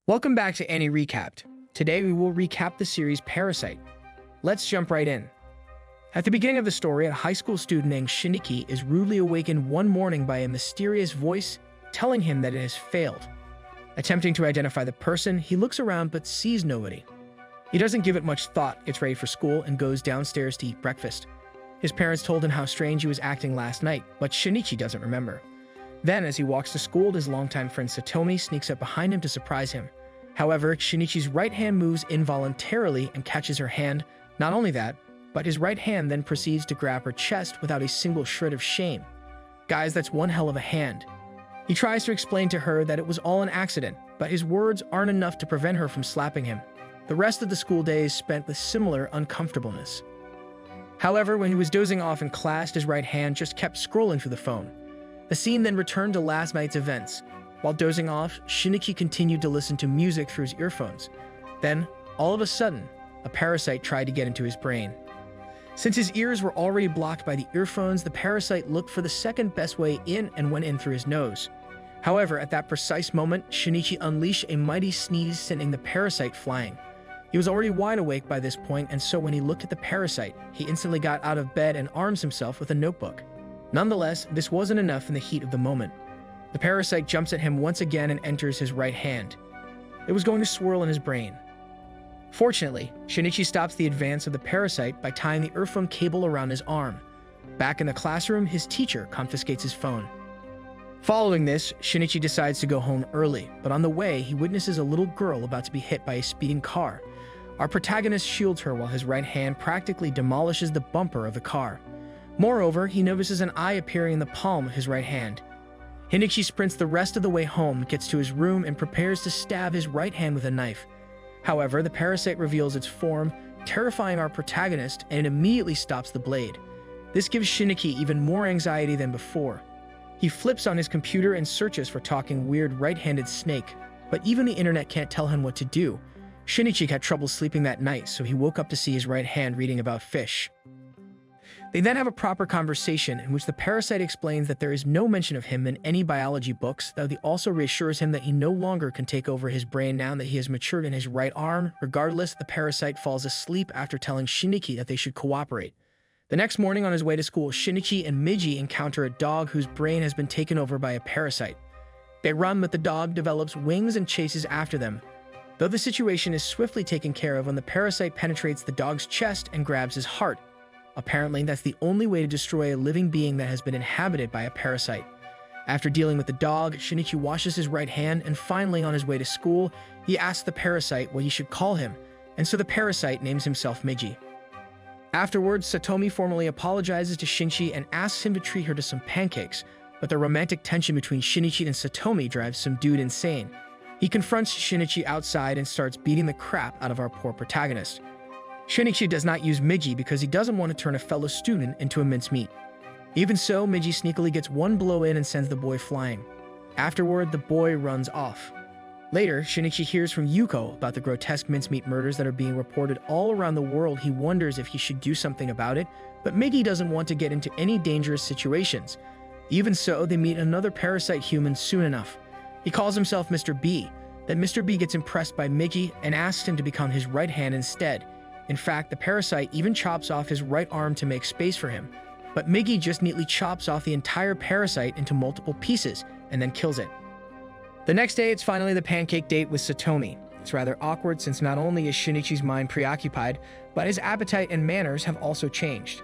Welcome back to Annie Recapped. Today we will recap the series Parasyte. Let's jump right in. At the beginning of the story, a high school student named Shiniki is rudely awakened one morning by a mysterious voice telling him that it has failed. Attempting to identify the person, he looks around but sees nobody. He doesn't give it much thought, gets ready for school, and goes downstairs to eat breakfast. His parents told him how strange he was acting last night, but Shinichi doesn't remember. Then, as he walks to school, his longtime friend Satomi sneaks up behind him to surprise him. However, Shinichi's right hand moves involuntarily and catches her hand. Not only that, but his right hand then proceeds to grab her chest without a single shred of shame. Guys, that's one hell of a hand. He tries to explain to her that it was all an accident, but his words aren't enough to prevent her from slapping him. The rest of the school day is spent with similar uncomfortableness. However, when he was dozing off in class, his right hand just kept scrolling through the phone. The scene then returned to last night's events. While dozing off, Shinichi continued to listen to music through his earphones. Then, all of a sudden, a parasite tried to get into his brain. Since his ears were already blocked by the earphones, the parasite looked for the second best way in and went in through his nose. However, at that precise moment, Shinichi unleashed a mighty sneeze, sending the parasite flying. He was already wide awake by this point, and so when he looked at the parasite, he instantly got out of bed and arms himself with a notebook. Nonetheless, this wasn't enough in the heat of the moment. The parasite jumps at him once again and enters his right hand. It was going to swirl in his brain. Fortunately, Shinichi stops the advance of the parasite by tying the earphone cable around his arm. Back in the classroom, his teacher confiscates his phone. Following this, Shinichi decides to go home early, but on the way, he witnesses a little girl about to be hit by a speeding car. Our protagonist shields her while his right hand practically demolishes the bumper of the car. Moreover, he notices an eye appearing in the palm of his right hand. Shinichi sprints the rest of the way home, gets to his room, and prepares to stab his right hand with a knife. However, the parasite reveals its form, terrifying our protagonist, and it immediately stops the blade. This gives Shinichi even more anxiety than before. He flips on his computer and searches for talking weird right-handed snake, but even the internet can't tell him what to do. Shinichi had trouble sleeping that night, so he woke up to see his right hand reading about fish. They then have a proper conversation in which the parasite explains that there is no mention of him in any biology books, though he also reassures him that he no longer can take over his brain now that he has matured in his right arm. Regardless, the parasite falls asleep after telling Shinichi that they should cooperate. The next morning on his way to school, Shinichi and Miji encounter a dog whose brain has been taken over by a parasite. They run, but the dog develops wings and chases after them. Though the situation is swiftly taken care of when the parasite penetrates the dog's chest and grabs his heart. Apparently, that's the only way to destroy a living being that has been inhabited by a parasite. After dealing with the dog, Shinichi washes his right hand, and finally on his way to school, he asks the parasite what he should call him, and so the parasite names himself Miji. Afterwards, Satomi formally apologizes to Shinichi and asks him to treat her to some pancakes, but the romantic tension between Shinichi and Satomi drives some dude insane. He confronts Shinichi outside and starts beating the crap out of our poor protagonist. Shinichi does not use Miji because he doesn't want to turn a fellow student into a mincemeat. Even so, Miji sneakily gets one blow in and sends the boy flying. Afterward, the boy runs off. Later, Shinichi hears from Yuko about the grotesque mincemeat murders that are being reported all around the world. He wonders if he should do something about it, but Migi doesn't want to get into any dangerous situations. Even so, they meet another parasite human soon enough. He calls himself Mr. B. Then Mr. B gets impressed by Migi and asks him to become his right hand instead. In fact, the parasite even chops off his right arm to make space for him. But Migi just neatly chops off the entire parasite into multiple pieces and then kills it. The next day, it's finally the pancake date with Satomi. It's rather awkward since not only is Shinichi's mind preoccupied, but his appetite and manners have also changed.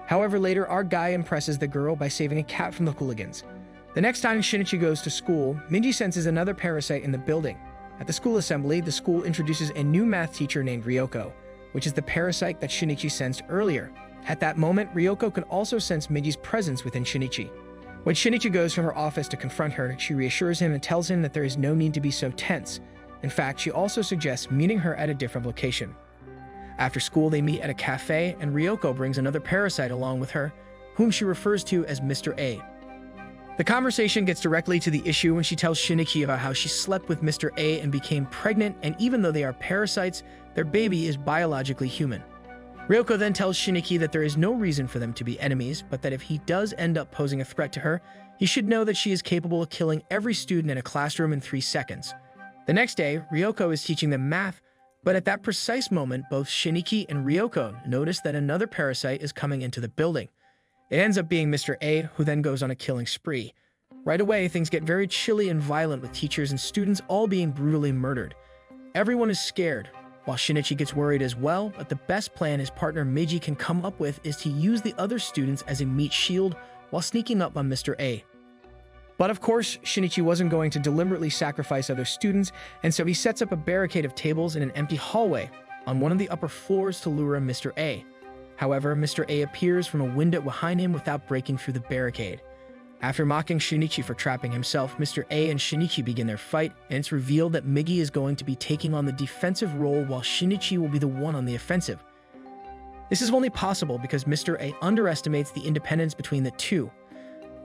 However, later, our guy impresses the girl by saving a cat from the hooligans. The next time Shinichi goes to school, Migi senses another parasite in the building. At the school assembly, the school introduces a new math teacher named Ryoko, which is the parasite that Shinichi sensed earlier. At that moment, Ryoko can also sense Miji's presence within Shinichi. When Shinichi goes to her office to confront her, she reassures him and tells him that there is no need to be so tense. In fact, she also suggests meeting her at a different location. After school, they meet at a cafe, and Ryoko brings another parasite along with her, whom she refers to as Mr. A. The conversation gets directly to the issue when she tells Shinichi about how she slept with Mr. A and became pregnant, and even though they are parasites, their baby is biologically human. Ryoko then tells Shinichi that there is no reason for them to be enemies, but that if he does end up posing a threat to her, he should know that she is capable of killing every student in a classroom in 3 seconds. The next day, Ryoko is teaching them math, but at that precise moment, both Shinichi and Ryoko notice that another parasite is coming into the building. It ends up being Mr. A, who then goes on a killing spree. Right away, things get very chilly and violent with teachers and students all being brutally murdered. Everyone is scared, while Shinichi gets worried as well, but the best plan his partner Meiji can come up with is to use the other students as a meat shield while sneaking up on Mr. A. But of course, Shinichi wasn't going to deliberately sacrifice other students, and so he sets up a barricade of tables in an empty hallway on one of the upper floors to lure in Mr. A. However, Mr. A appears from a window behind him without breaking through the barricade. After mocking Shinichi for trapping himself, Mr. A and Shinichi begin their fight, and it's revealed that Migi is going to be taking on the defensive role while Shinichi will be the one on the offensive. This is only possible because Mr. A underestimates the independence between the two.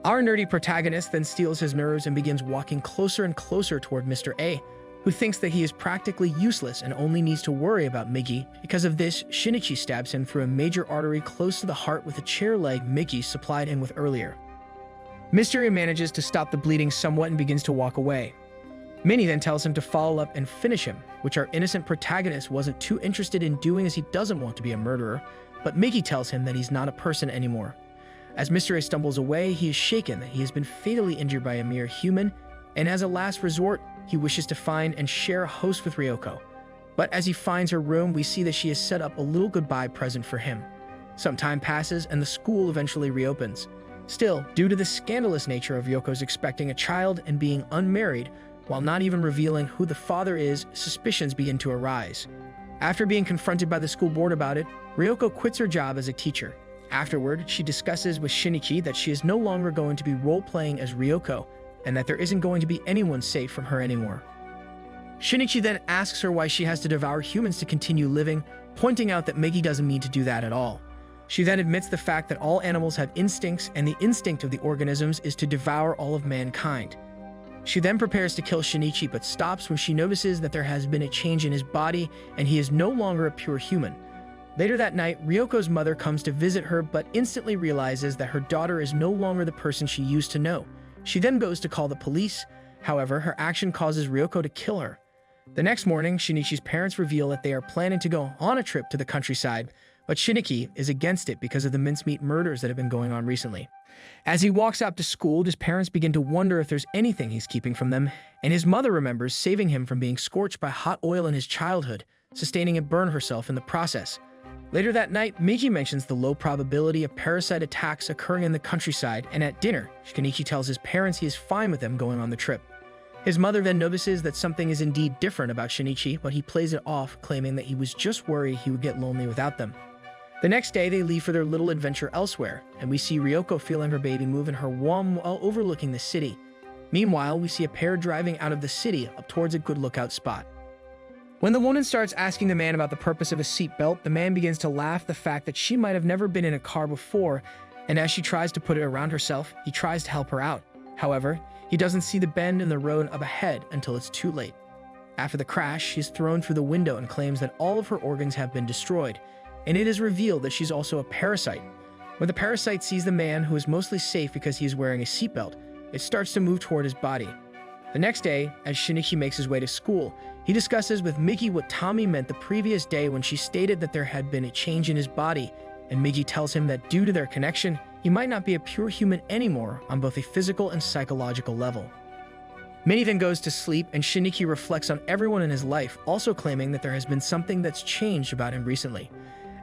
Our nerdy protagonist then steals his nerves and begins walking closer and closer toward Mr. A, who thinks that he is practically useless and only needs to worry about Migi. Because of this, Shinichi stabs him through a major artery close to the heart with a chair leg Migi supplied him with earlier. Mr. A manages to stop the bleeding somewhat and begins to walk away. Minnie then tells him to follow up and finish him, which our innocent protagonist wasn't too interested in doing as he doesn't want to be a murderer, but Migi tells him that he's not a person anymore. As Mr. A stumbles away, he is shaken that he has been fatally injured by a mere human, and as a last resort, he wishes to find and share a host with Ryoko. But as he finds her room, we see that she has set up a little goodbye present for him. Some time passes and the school eventually reopens. Still, due to the scandalous nature of Ryoko's expecting a child and being unmarried, while not even revealing who the father is, suspicions begin to arise. After being confronted by the school board about it, Ryoko quits her job as a teacher. Afterward, she discusses with Shinichi that she is no longer going to be role-playing as Ryoko, and that there isn't going to be anyone safe from her anymore. Shinichi then asks her why she has to devour humans to continue living, pointing out that Migi doesn't need to do that at all. She then admits the fact that all animals have instincts, and the instinct of the organisms is to devour all of mankind. She then prepares to kill Shinichi but stops when she notices that there has been a change in his body and he is no longer a pure human. Later that night, Ryoko's mother comes to visit her but instantly realizes that her daughter is no longer the person she used to know. She then goes to call the police. However, her action causes Ryoko to kill her. The next morning, Shinichi's parents reveal that they are planning to go on a trip to the countryside, but Shinichi is against it because of the mincemeat murders that have been going on recently. As he walks out to school, his parents begin to wonder if there's anything he's keeping from them, and his mother remembers saving him from being scorched by hot oil in his childhood, sustaining and burn herself in the process. Later that night, Migi mentions the low probability of parasite attacks occurring in the countryside, and at dinner, Shinichi tells his parents he is fine with them going on the trip. His mother then notices that something is indeed different about Shinichi, but he plays it off, claiming that he was just worried he would get lonely without them. The next day, they leave for their little adventure elsewhere, and we see Ryoko feeling her baby move in her womb while overlooking the city. Meanwhile, we see a pair driving out of the city up towards a good lookout spot. When the woman starts asking the man about the purpose of a seatbelt, the man begins to laugh at the fact that she might have never been in a car before, and as she tries to put it around herself, he tries to help her out. However, he doesn't see the bend in the road up ahead until it's too late. After the crash, she's thrown through the window and claims that all of her organs have been destroyed, and it is revealed that she's also a parasite. When the parasite sees the man, who is mostly safe because he is wearing a seatbelt, it starts to move toward his body. The next day, as Shinichi makes his way to school, he discusses with Migi what Tommy meant the previous day when she stated that there had been a change in his body, and Migi tells him that due to their connection, he might not be a pure human anymore on both a physical and psychological level. Minnie then goes to sleep, and Shinichi reflects on everyone in his life, also claiming that there has been something that's changed about him recently.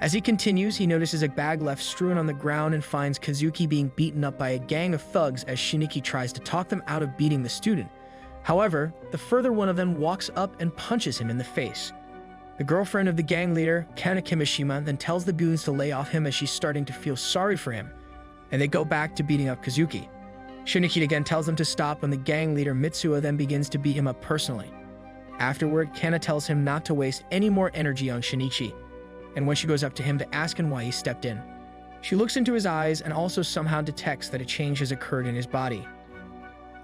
As he continues, he notices a bag left strewn on the ground and finds Kazuki being beaten up by a gang of thugs as Shinichi tries to talk them out of beating the student. However, the further one of them walks up and punches him in the face. The girlfriend of the gang leader, Kana Kimishima, then tells the goons to lay off him as she's starting to feel sorry for him, and they go back to beating up Kazuki. Shinichi again tells them to stop when the gang leader Mitsuo then begins to beat him up personally. Afterward, Kana tells him not to waste any more energy on Shinichi, and when she goes up to him to ask him why he stepped in, she looks into his eyes and also somehow detects that a change has occurred in his body.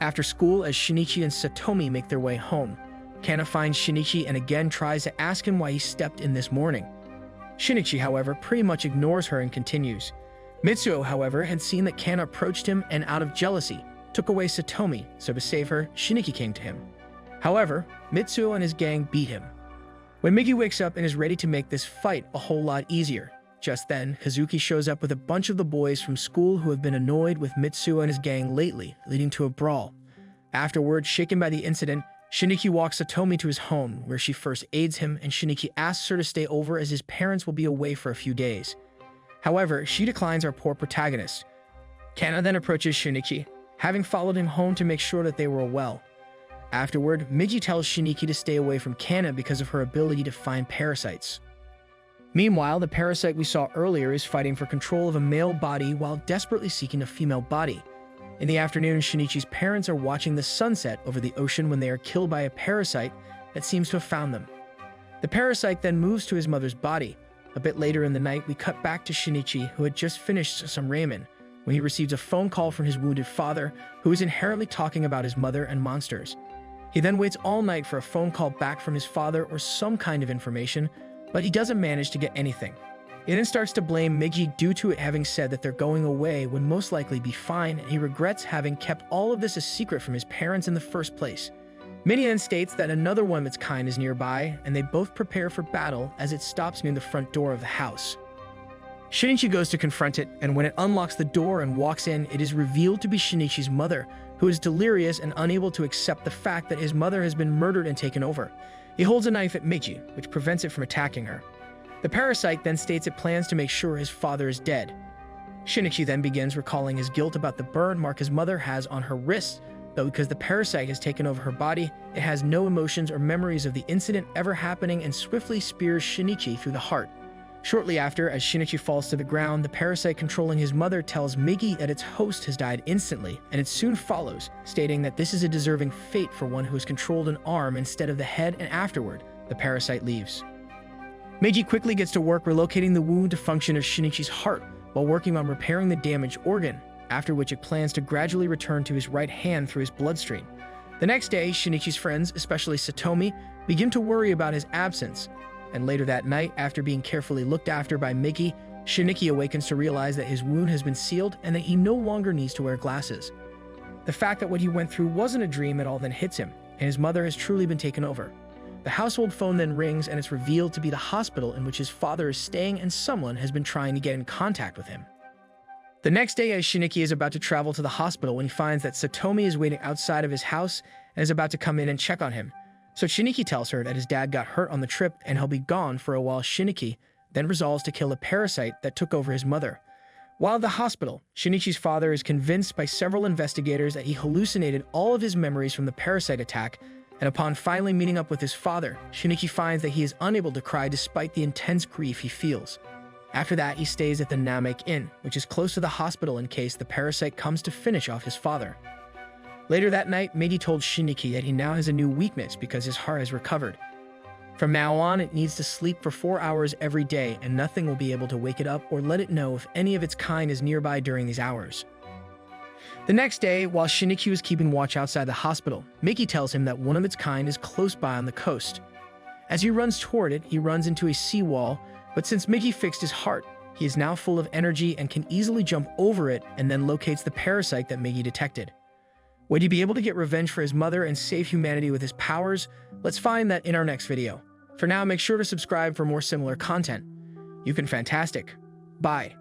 After school, as Shinichi and Satomi make their way home, Kana finds Shinichi and again tries to ask him why he stepped in this morning. Shinichi, however, pretty much ignores her and continues. Mitsuo, however, had seen that Kana approached him and out of jealousy, took away Satomi, so to save her, Shinichi came to him. However, Mitsuo and his gang beat him. When Migi wakes up and is ready to make this fight a whole lot easier, just then, Kazuki shows up with a bunch of the boys from school who have been annoyed with Mitsuo and his gang lately, leading to a brawl. Afterward, shaken by the incident, Shiniki walks Satomi to his home, where she first aids him, and Shiniki asks her to stay over as his parents will be away for a few days. However, she declines our poor protagonist. Kana then approaches Shiniki, having followed him home to make sure that they were well. Afterward, Migi tells Shiniki to stay away from Kana because of her ability to find parasites. Meanwhile, the parasite we saw earlier is fighting for control of a male body while desperately seeking a female body. In the afternoon, Shinichi's parents are watching the sunset over the ocean when they are killed by a parasite that seems to have found them. The parasite then moves to his mother's body. A bit later in the night, we cut back to Shinichi, who had just finished some ramen, when he receives a phone call from his wounded father, who is inherently talking about his mother and monsters. He then waits all night for a phone call back from his father or some kind of information, but he doesn't manage to get anything. He then starts to blame Migi due to it having said that they're going away would most likely be fine, and he regrets having kept all of this a secret from his parents in the first place. Migi then states that another one of its kind is nearby, and they both prepare for battle as it stops near the front door of the house. Shinichi goes to confront it, and when it unlocks the door and walks in, it is revealed to be Shinichi's mother, who is delirious and unable to accept the fact that his mother has been murdered and taken over. He holds a knife at Migi, which prevents it from attacking her. The parasite then states it plans to make sure his father is dead. Shinichi then begins recalling his guilt about the burn mark his mother has on her wrist, though because the parasite has taken over her body, it has no emotions or memories of the incident ever happening and swiftly spears Shinichi through the heart. Shortly after, as Shinichi falls to the ground, the parasite controlling his mother tells Migi that its host has died instantly, and it soon follows, stating that this is a deserving fate for one who has controlled an arm instead of the head, and afterward, the parasite leaves. Migi quickly gets to work relocating the wound to function as Shinichi's heart, while working on repairing the damaged organ, after which it plans to gradually return to his right hand through his bloodstream. The next day, Shinichi's friends, especially Satomi, begin to worry about his absence, and later that night, after being carefully looked after by Migi, Shiniki awakens to realize that his wound has been sealed and that he no longer needs to wear glasses. The fact that what he went through wasn't a dream at all then hits him, and his mother has truly been taken over. The household phone then rings and it's revealed to be the hospital in which his father is staying, and someone has been trying to get in contact with him. The next day, as Shiniki is about to travel to the hospital when he finds that Satomi is waiting outside of his house and is about to come in and check on him. So Shiniki tells her that his dad got hurt on the trip and he'll be gone for a while. Shiniki then resolves to kill a parasite that took over his mother. While at the hospital, Shinichi's father is convinced by several investigators that he hallucinated all of his memories from the parasite attack, and upon finally meeting up with his father, Shiniki finds that he is unable to cry despite the intense grief he feels. After that, he stays at the Namek Inn, which is close to the hospital in case the parasite comes to finish off his father. Later that night, Migi told Shiniki that he now has a new weakness because his heart has recovered. From now on, it needs to sleep for 4 hours every day, and nothing will be able to wake it up or let it know if any of its kind is nearby during these hours. The next day, while Shiniki was keeping watch outside the hospital, Migi tells him that one of its kind is close by on the coast. As he runs toward it, he runs into a seawall, but since Migi fixed his heart, he is now full of energy and can easily jump over it and then locates the parasite that Migi detected. Would he be able to get revenge for his mother and save humanity with his powers? Let's find that in our next video. For now, make sure to subscribe for more similar content. You've been fantastic. Bye.